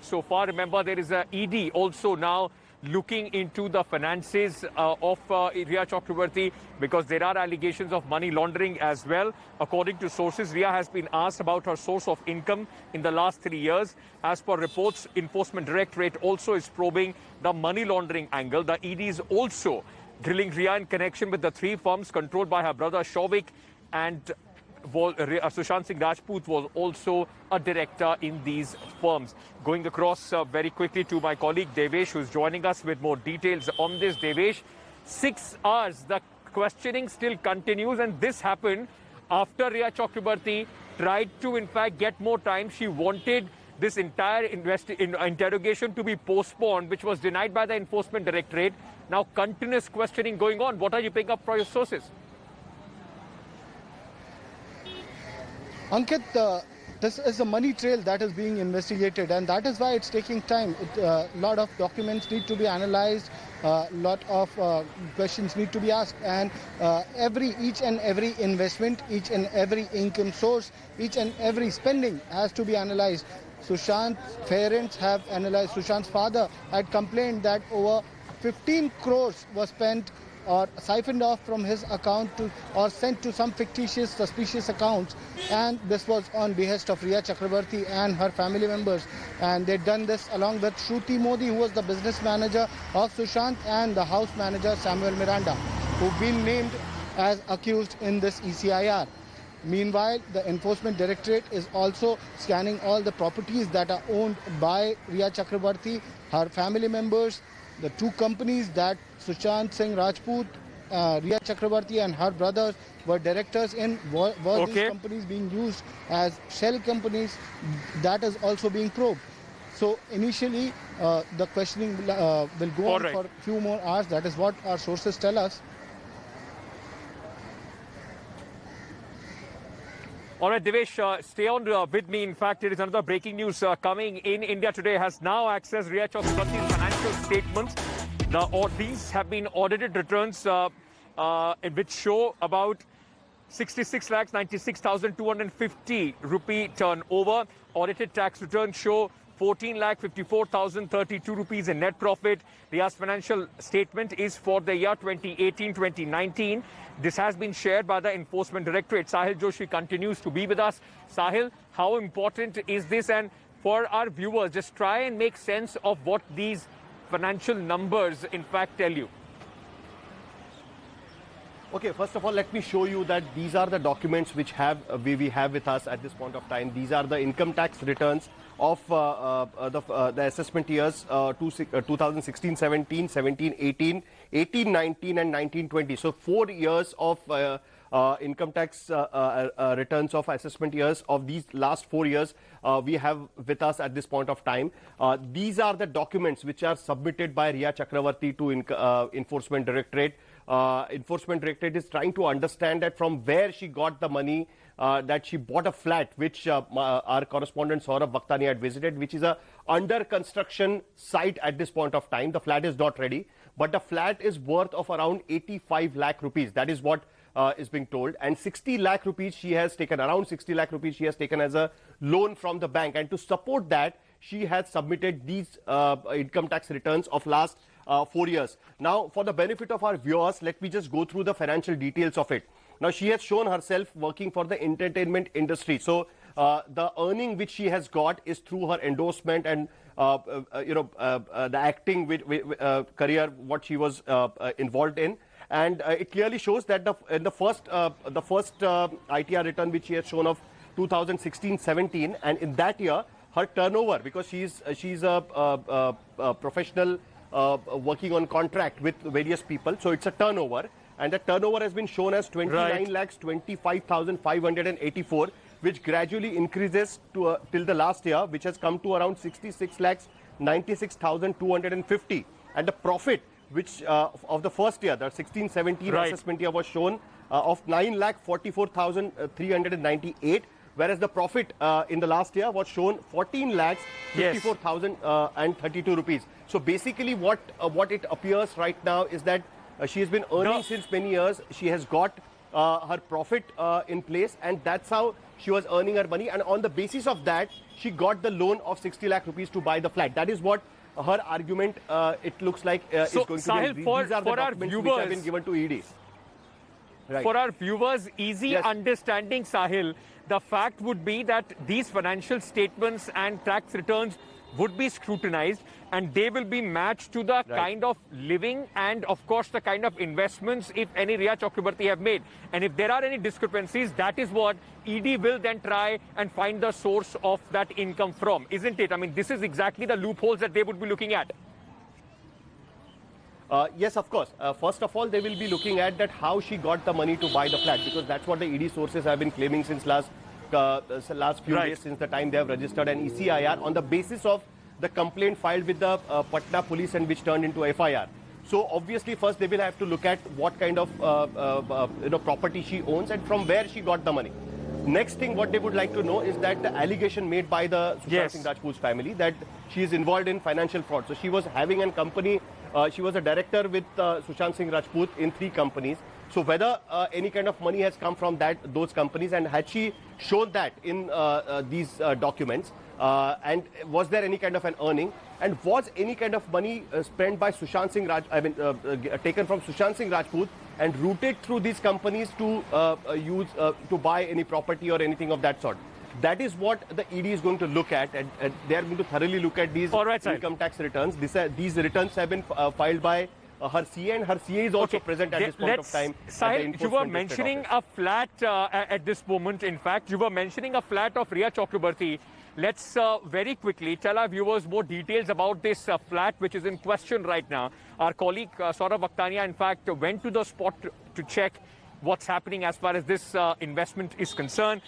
so far. Remember, there is a ED also now looking into the finances of Rhea Chakraborty, because there are allegations of money laundering as well. According to sources, Rhea has been asked about her source of income in the last 3 years. As per reports, Enforcement Directorate also is probing the money laundering angle. The ED is also drilling Rhea in connection with the 3 firms controlled by her brother Shouvik, and Sushant Singh Rajput was also a director in these firms. Going across very quickly to my colleague Devesh, who's joining us with more details on this. Devesh, 6 hours, the questioning still continues, and this happened after Rhea Chakraborty tried to, in fact, get more time. She wanted this entire interrogation to be postponed, which was denied by the Enforcement Directorate. Now, continuous questioning going on. What are you picking up from your sources? Ankit, this is a money trail that is being investigated, and that is why it's taking time. A lot of documents need to be analyzed, a lot of questions need to be asked, and each and every investment, each and every income source, each and every spending has to be analyzed. Sushant's parents have analyzed. Sushant's father had complained that over 15 crores was spent or siphoned off from his account or sent to some fictitious, suspicious accounts, and this was on behest of Rhea Chakraborty and her family members. And they'd done this along with Shruti Modi, who was the business manager of Sushant, and the house manager Samuel Miranda, who've been named as accused in this ECIR. Meanwhile, the Enforcement Directorate is also scanning all the properties that are owned by Rhea Chakraborty, her family members, the 2 companies that Sushant Singh Rajput, Rhea Chakraborty and her brothers were directors in. Were these companies being used as shell companies? That is also being probed. So initially, the questioning will go on for a few more hours. That is what our sources tell us. All right, Devesh, stay on with me. In fact, there is another breaking news coming in. India Today has now accessed Rhea Chakraborty's financial statements. These have been audited returns which show about 66,96,250 rupee turnover. Audited tax returns show 14,54,032 rupees in net profit. Rhea's financial statement is for the year 2018-2019. This has been shared by the Enforcement Directorate. Sahil Joshi continues to be with us. Sahil, how important is this? And for our viewers, just try and make sense of what these financial numbers in fact tell you. Okay, first of all, let me show you that these are the documents which we have with us at this point of time. These are the income tax returns of the assessment years 2016-17, 17-18, 18-19 and 19-20. So 4 years of income tax returns of assessment years of these last 4 years we have with us at this point of time. These are the documents which are submitted by Rhea Chakraborty to Enforcement Directorate. Enforcement Directorate is trying to understand that from where she got the money, that she bought a flat, which our correspondent Saurabh Vakhtani had visited, which is a under construction site at this point of time. The flat is not ready, but the flat is worth of around 85 lakh rupees. That is what is being told. And 60 lakh rupees she has taken, around 60 lakh rupees she has taken as a loan from the bank. And to support that, she has submitted these income tax returns of last 4 years. Now, for the benefit of our viewers, let me just go through the financial details of it. Now, she has shown herself working for the entertainment industry. So, the earning which she has got is through her endorsement and, the acting career, what she was involved in. And it clearly shows that the first ITR return which she has shown of 2016-17, and in that year, her turnover, because she's a professional working on contract with various people, so it's a turnover, and the turnover has been shown as 29 lakhs 25,584, which gradually increases to till the last year, which has come to around 66 lakhs 96,250, and the profit which of the first year, the 16-17 assessment year, was shown of 9 lakh 44,398. Whereas the profit in the last year was shown 14 lakhs 54,032 rupees. So basically what it appears right now is that she has been earning since many years. She has got her profit in place, and that's how she was earning her money. And on the basis of that, she got the loan of 60 lakh rupees to buy the flat. That is what her argument, it looks like, is going Sahil, to be. for These are the our documents which have been given to ED. Right. For our viewers, easy Yes. understanding, Sahil, the fact would be that these financial statements and tax returns would be scrutinized and they will be matched to the kind of living and, of course, the kind of investments, if any, Riya Chakrabarti have made. And if there are any discrepancies, that is what ED will then try and find the source of that income from, isn't it? I mean, this is exactly the loopholes that they would be looking at. Yes, of course. First of all, they will be looking at that how she got the money to buy the flat, because that's what the ED sources have been claiming since last few days, since the time they have registered an ECIR on the basis of the complaint filed with the Patna police and which turned into FIR. So obviously, first they will have to look at what kind of property she owns and from where she got the money. Next thing, what they would like to know is that the allegation made by the Sushant Singh Rajput's family that she is involved in financial fraud. So she was having a company. She was a director with Sushant Singh Rajput in 3 companies. So whether any kind of money has come from those companies, and had she shown that in these documents, and was there any kind of an earning, and was any kind of money spent by Sushant Singh taken from Sushant Singh Rajput and routed through these companies to use to buy any property or anything of that sort. That is what the ED is going to look at, and they are going to thoroughly look at these income tax returns. These returns have been filed by her CA, and her CA is also present at this point of time. Sahil, you were mentioning a flat at this moment. In fact, you were mentioning a flat of Riya Chakrabarti. Let's very quickly tell our viewers more details about this flat which is in question right now. Our colleague Saurav Akhtania, in fact, went to the spot to check what's happening as far as this investment is concerned.